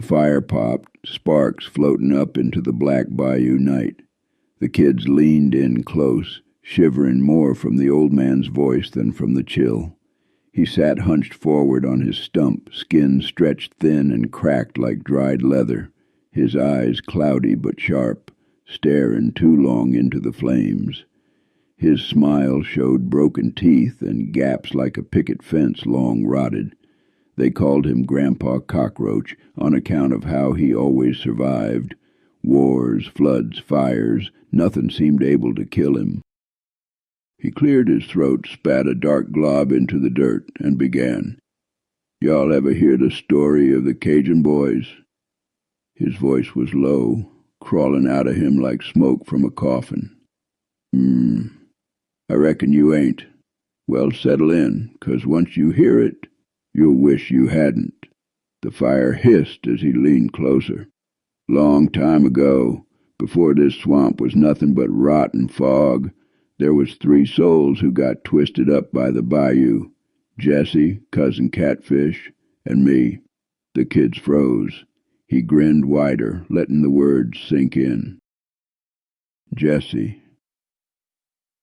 The fire popped, sparks floating up into the black bayou night. The kids leaned in close, shivering more from the old man's voice than from the chill. He sat hunched forward on his stump, skin stretched thin and cracked like dried leather, his eyes cloudy but sharp, staring too long into the flames. His smile showed broken teeth and gaps like a picket fence long rotted. They called him Grandpa Cockroach on account of how he always survived. Wars, floods, fires, nothing seemed able to kill him. He cleared his throat, spat a dark glob into the dirt, and began. "Y'all ever hear the story of the Cajun boys?" His voice was low, crawling out of him like smoke from a coffin. I reckon you ain't. Well, settle in, 'cause once you hear it, you'll wish you hadn't." The fire hissed as he leaned closer. "Long time ago, before this swamp was nothing but rot and fog, there was 3 souls who got twisted up by the bayou. Jesse, Cousin Catfish, and me." The kids froze. He grinned wider, letting the words sink in. Jesse.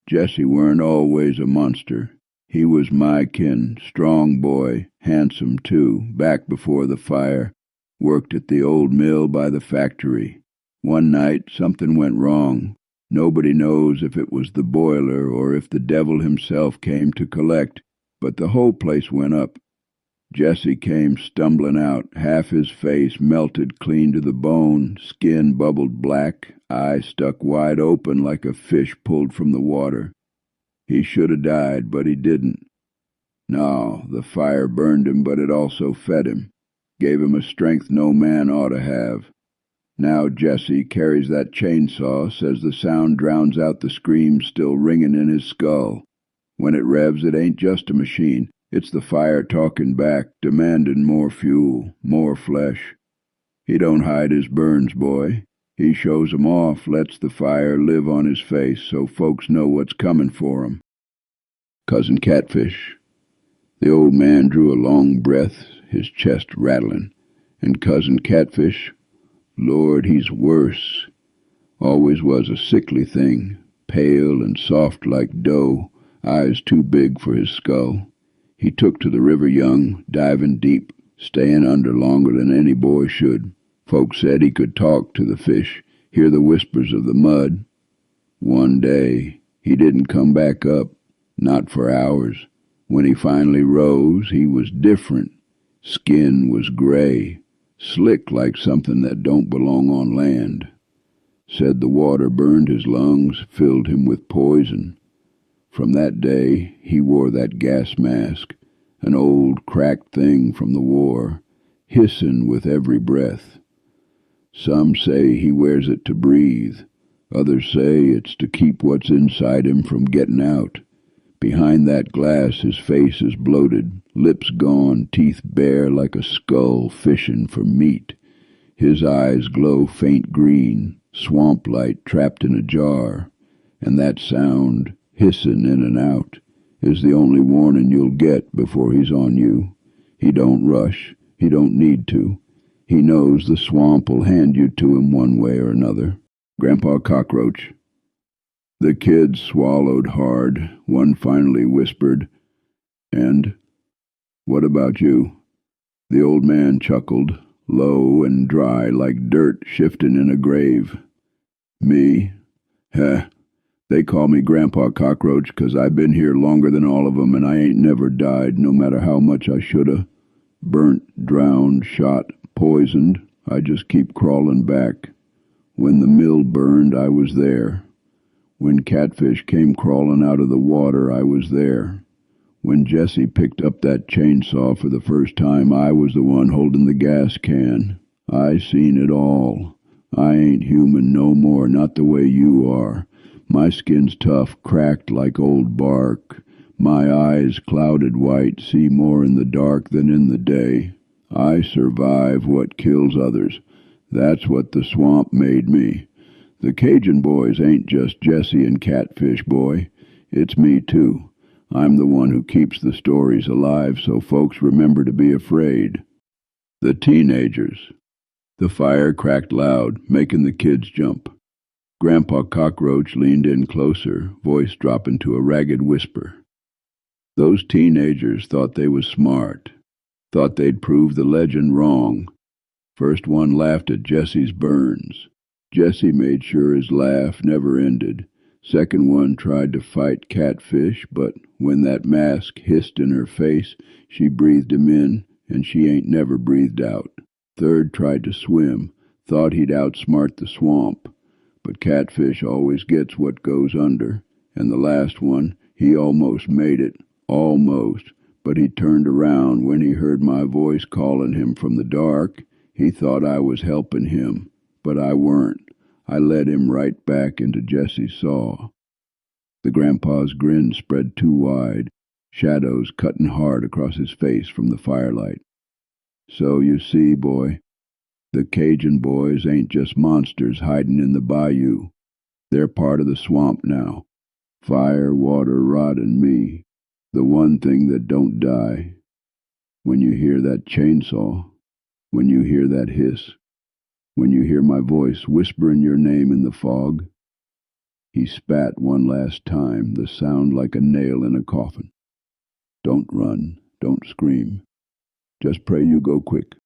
Jesse weren't always a monster. He was my kin, strong boy, handsome too, back before the fire, worked at the old mill by the factory. One night something went wrong. Nobody knows if it was the boiler or if the devil himself came to collect, but the whole place went up. Jesse came stumbling out, half his face melted clean to the bone, skin bubbled black, eyes stuck wide open like a fish pulled from the water. He should have died, but he didn't. No, the fire burned him, but it also fed him, gave him a strength no man ought to have. Now Jesse carries that chainsaw, says the sound drowns out the screams still ringing in his skull. When it revs, it ain't just a machine. It's the fire talking back, demanding more fuel, more flesh. He don't hide his burns, boy. He shows 'em off, lets the fire live on his face so folks know what's coming for 'em. Cousin Catfish. The old man drew a long breath, his chest rattling. And Cousin Catfish, Lord, he's worse. Always was a sickly thing, pale and soft like dough, eyes too big for his skull. He took to the river young, diving deep, staying under longer than any boy should. Folks said he could talk to the fish, hear the whispers of the mud. One day, he didn't come back up, not for hours. When he finally rose, he was different. Skin was gray, slick like something that don't belong on land. Said the water burned his lungs, filled him with poison. From that day, he wore that gas mask, an old cracked thing from the war, hissing with every breath. Some say he wears it to breathe. Others say it's to keep what's inside him from getting out. Behind that glass his face is bloated, lips gone, teeth bare like a skull fishing for meat. His eyes glow faint green, swamp light trapped in a jar, and that sound, hissing in and out, is the only warning you'll get before he's on you. He don't rush. He don't need to. He knows the swamp will hand you to him one way or another. Grandpa Cockroach. The kids swallowed hard. One finally whispered, "And what about you?" The old man chuckled, low and dry like dirt shifting in a grave. "Me? Heh. They call me Grandpa Cockroach 'cause I been here longer than all of 'em, and I ain't never died, no matter how much I shoulda. Burnt, drowned, shot, poisoned, I just keep crawling back. When the mill burned, I was there. When Catfish came crawling out of the water, I was there. When Jesse picked up that chainsaw for the first time, I was the one holding the gas can. I seen it all. I ain't human no more, not the way you are. My skin's tough, cracked like old bark. My eyes clouded white, see more in the dark than in the day. I survive what kills others. That's what the swamp made me. The Cajun boys ain't just Jesse and Catfish, boy. It's me too. I'm the one who keeps the stories alive so folks remember to be afraid. The teenagers. The fire cracked loud, making the kids jump. Grandpa Cockroach leaned in closer, voice dropping to a ragged whisper. Those teenagers thought they was smart, thought they'd prove the legend wrong. First one laughed at Jesse's burns. Jesse made sure his laugh never ended. Second one tried to fight Catfish, but when that mask hissed in her face, she breathed him in, and she ain't never breathed out. Third tried to swim, thought he'd outsmart the swamp. But Catfish always gets what goes under, and the last one, he almost made it, almost, but he turned around when he heard my voice calling him from the dark. He thought I was helping him, but I weren't. I led him right back into Jesse's saw. The grandpa's grin spread too wide, shadows cutting hard across his face from the firelight. So you see, boy, the Cajun boys ain't just monsters hiding in the bayou. They're part of the swamp now. Fire, water, rot, and me. The one thing that don't die. When you hear that chainsaw, when you hear that hiss, when you hear my voice whispering your name in the fog. He spat one last time, the sound like a nail in a coffin. Don't run, don't scream. Just pray you go quick.